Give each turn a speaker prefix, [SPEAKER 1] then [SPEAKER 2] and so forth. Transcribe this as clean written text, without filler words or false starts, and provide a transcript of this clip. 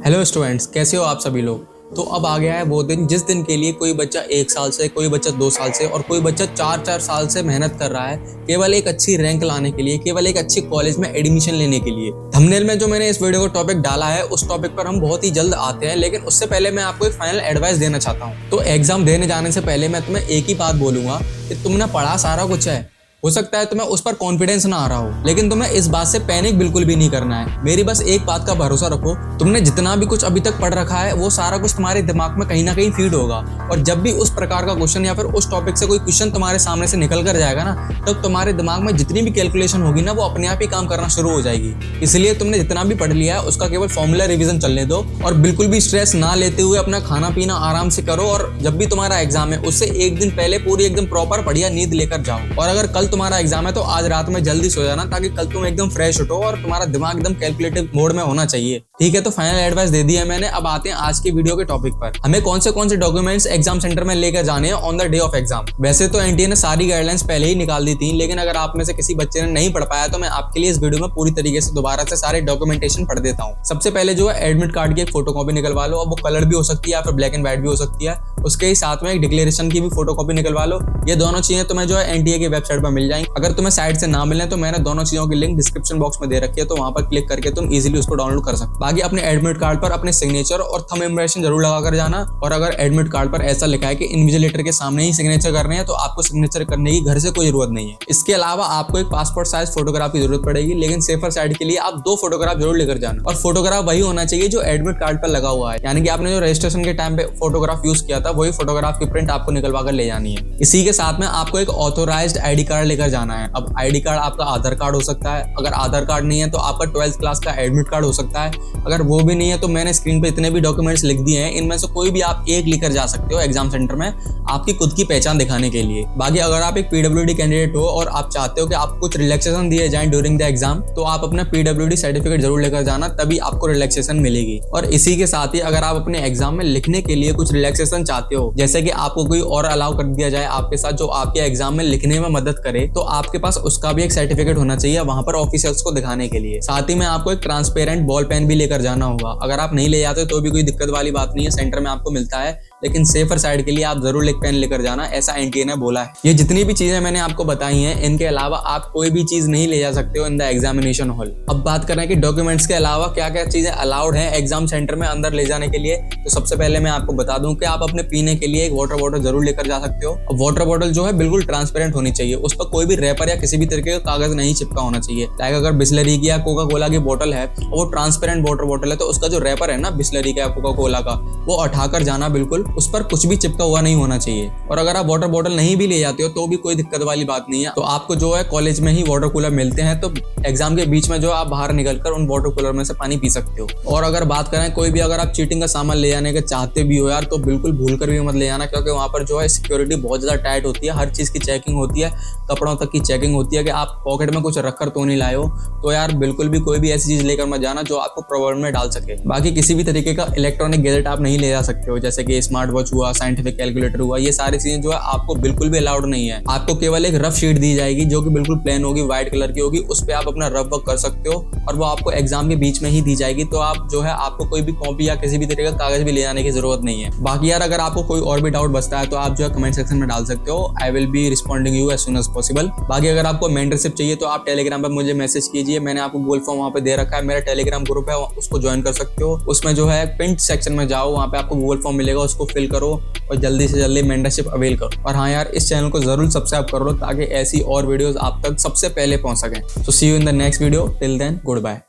[SPEAKER 1] Hello students, कैसे हो आप सभी लोग। तो अब आ गया है वो दिन जिस दिन के लिए कोई बच्चा 1 साल से, कोई बच्चा 2 साल से और कोई बच्चा 4-4 साल से मेहनत कर रहा है केवल एक अच्छी रैंक लाने के लिए, केवल एक अच्छी कॉलेज में एडमिशन लेने के लिए। थंबनेल में जो मैंने इस वीडियो को टॉपिक डाला है उस टॉपिक पर हम बहुत ही जल्द आते हैं, लेकिन उससे पहले मैं आपको एक फाइनल एडवाइस देना चाहता हूँ। तो एग्जाम देने जाने से पहले मैं तुम्हें एक ही बात बोलूंगा कि तुमने पढ़ा सारा कुछ है, हो सकता है तुम्हें उस पर कॉन्फिडेंस ना आ रहा हो, लेकिन तुम्हें इस बात से पैनिक बिल्कुल भी नहीं करना है। मेरी बस एक बात का भरोसा रखो, तुमने जितना भी कुछ अभी तक पढ़ रखा है वो सारा कुछ तुम्हारे दिमाग में कहीं ना कहीं फीड होगा, और जब भी उस प्रकार का क्वेश्चन या फिर उस टॉपिक से कोई क्वेश्चन तुम्हारे सामने से निकल कर जाएगा ना, तब तुम्हारे दिमाग में जितनी भी कैलकुलेशन होगी ना वो अपने आप ही काम करना शुरू हो जाएगी। इसलिए तुमने जितना भी पढ़ लिया है उसका केवल फॉर्मूला रिवीजन चलने दो, और बिल्कुल भी स्ट्रेस ना लेते हुए अपना खाना पीना आराम से करो, और जब भी तुम्हारा एग्जाम है उससे एक दिन पहले पूरी एकदम प्रॉपर बढ़िया नींद लेकर जाओ। और अगर कल तुम्हारा एग्जाम है तो आज रात में जल्दी सो जाना, ताकि कल तुम एकदम फ्रेश उठो और तुम्हारा दिमाग एकदम कैलकुलेटिव मोड में होना चाहिए। ठीक है, तो फाइनल एडवाइस दे दी है मैंने। अब आते हैं आज की वीडियो के टॉपिक पर। हमें कौन से डॉक्यूमेंट्स एग्जाम सेंटर में लेकर जाने हैं on the day of exam. वैसे तो एनटीए ने सारी गाइडलाइंस पहले ही निकाल दी थी, लेकिन अगर आप में से किसी बच्चे ने नहीं पढ़ पाया तो मैं आपके लिए इस वीडियो में पूरी तरीके से दोबारा से सारे डॉक्यूमेंटेशन पढ़ देता हूँ। सबसे पहले जो है एडमिट कार्ड की एक फोटोकॉपी निकलवा लो। अब वो कलर भी हो सकती है या फिर ब्लैक एंड व्हाइट भी हो सकती है। उसके ही साथ में एक डिक्लेरेशन की भी फोटोकॉपी निकलवा लो। ये दोनों चीजें तुम्हें जो है एनटीए की वेबसाइट पर मिल जाएंगी। अगर तुम्हें साइट से ना मिले तो मैंने दोनों चीजों की लिंक डिस्क्रिप्शन बॉक्स में दे रखी है, तो वहां पर क्लिक करके तुम इजीली उसको डाउनलोड कर सकते हो। बाकी अपने एडमिट कार्ड पर अपने सिग्नेचर और थंब इम्प्रेशन जरूर लगा कर जाना। और अगर एडमिट कार्ड पर ऐसा लिखा है कि इन्विजिलेटर के सामने ही सिग्नेचर करने हैं तो आपको सिग्नेचर करने की घर से कोई जरूरत नहीं है। इसके अलावा आपको एक पासपोर्ट साइज फोटोग्राफ की जरूरत पड़ेगी, लेकिन सेफर साइड के लिए आप 2 फोटोग्राफ जरूर लेकर जाना। और फोटोग्राफ वही होना चाहिए जो एडमिट कार्ड पर लगा हुआ है, यानी कि आपने जो रजिस्ट्रेशन के टाइम पे फोटोग्राफ यूज किया था वही फोटोग्राफ की प्रिंट आपको निकलवा कर ले जानी है। इसी के साथ में आपको एक ऑथोराइज्ड आईडी कार्ड लेकर जाना है। अब आईडी कार्ड आपका आधार कार्ड हो सकता है, अगर आधार कार्ड नहीं है तो आपका 12th क्लास का एडमिट कार्ड हो सकता है। अगर वो भी नहीं है तो मैंने स्क्रीन पे इतने भी डॉक्यूमेंट्स लिख दिए हैं, इनमें से कोई भी आप एक लेकर जा सकते हो एग्जाम सेंटर में, आपकी खुद की पहचान दिखाने के लिए। बाकी अगर आप एक पीडब्ल्यूडी कैंडिडेट हो और आप चाहते हो कि आपको कुछ रिलैक्सेशन दिए जाए ड्यूरिंग द एग्जाम, तो आप अपना पीडब्ल्यूडी सर्टिफिकेट जरूर लेकर जाना, तभी आपको रिलैक्सेशन मिलेगी। और इसी के साथ ही अगर आप अपने एग्जाम में लिखने के लिए कुछ रिलैक्सेशन चाहते हो, जैसे कि आपको कोई और अलाउ कर दिया जाए आपके साथ जो आपके एग्जाम में लिखने में मदद करे, तो आपके पास उसका भी एक सर्टिफिकेट होना चाहिए वहां पर ऑफिशियल्स को दिखाने के लिए। साथ ही में आपको एक ट्रांसपेरेंट बॉल पेन भी लेकर जाना होगा। अगर आप नहीं ले जाते तो भी कोई दिक्कत वाली बात नहीं है, सेंटर में आपको मिलता है, लेकिन सेफर साइड के लिए आप जरूर एक पेन लेकर जाना, ऐसा एनटीए ने बोला है। ये जितनी भी चीजें मैंने आपको बताई हैं, इनके अलावा आप कोई भी चीज नहीं ले जा सकते हो इन द एग्जामिनेशन हॉल। अब बात करें कि डॉक्यूमेंट्स के अलावा क्या क्या चीजें अलाउड हैं एग्जाम सेंटर में अंदर ले जाने के लिए, तो सबसे पहले मैं आपको बता दूं कि आप अपने पीने के लिए एक वाटर बॉटल जरूर लेकर जा सकते हो। अब वाटर बॉटल जो है बिल्कुल ट्रांसपेरेंट होनी चाहिए, उस पर कोई भी रैपर या किसी भी तरीके का कागज नहीं चिपका होना चाहिए। लाइक अगर बिस्लरी की या कोका कोला की बोतल है और वो ट्रांसपेरेंट वाटर बॉटल है, तो उसका जो रैपर है ना बिस्लरी का या कोका कोला का, वो उठाकर जाना, बिल्कुल उस पर कुछ भी चिपका हुआ नहीं होना चाहिए। और अगर आप वाटर बॉटल नहीं भी ले जाते हो तो भी कोई दिक्कत वाली बात नहीं है, तो आपको जो है कॉलेज में ही वाटर कूलर मिलते हैं, तो एग्जाम के बीच में जो आप बाहर निकलकर उन वाटर कूलर में से पानी पी सकते हो। और अगर बात करें कोई भी अगर आप चीटिंग का सामान ले जाने के चाहते भी हो यार, तो बिल्कुल भूल कर भी मत ले जाना, क्योंकि वहां पर जो है सिक्योरिटी बहुत ज्यादा टाइट होती है, हर चीज की चेकिंग होती है, कपड़ों तक की चेकिंग होती है कि आप पॉकेट में कुछ रखकर तो नहीं लाए हो। तो यार बिल्कुल भी कोई भी ऐसी चीज लेकर मत जाना जो आपको प्रॉब्लम में डाल सके। बाकी किसी भी तरीके का इलेक्ट्रॉनिक गैजेट आप नहीं ले जा सकते हो, जैसे कि स्मार्ट वॉच हुआ, साइंटिफिक कैलकुलेटर हुआ, ये सारी चीजें जो है आपको बिल्कुल भी अलाउड नहीं है। आपको केवल एक रफ शीट दी जाएगी जो कि बिल्कुल प्लेन होगी, व्हाइट कलर की होगी, उस पे आप अपना रफ वर्क कर सकते हो, और वो आपको एग्जाम के बीच में ही दी जाएगी। तो आप जो है आपको कोई भी कॉपी या किसी भी तरीके का कागज भी ले जाने की जरूरत नहीं है। बाकी यार अगर आपको कोई और भी डाउट बचता है तो आप जो है कमेंट सेक्शन में डाल सकते हो। I will be responding you as soon as possible. बाकी अगर आपको मेंटरशिप चाहिए तो आप टेलीग्राम पर मुझे मैसेज कीजिए, मैंने आपको गूगल फॉर्म वहाँ पे दे रखा है, मेरा टेलीग्राम ग्रुप है, उसको ज्वाइन कर सकते हो। उसमें जो है पिन सेक्शन में जाओ, वहाँ पे आपको गूगल फॉर्म मिलेगा, उसको फिल करो और जल्दी से जल्दी मेंटरशिप अवेल करो। और हाँ यार, इस चैनल को जरूर सब्सक्राइब कर लो ताकि ऐसी और वीडियोस आप तक सबसे पहले पहुंच सकें। So see you in the next video, till then good bye.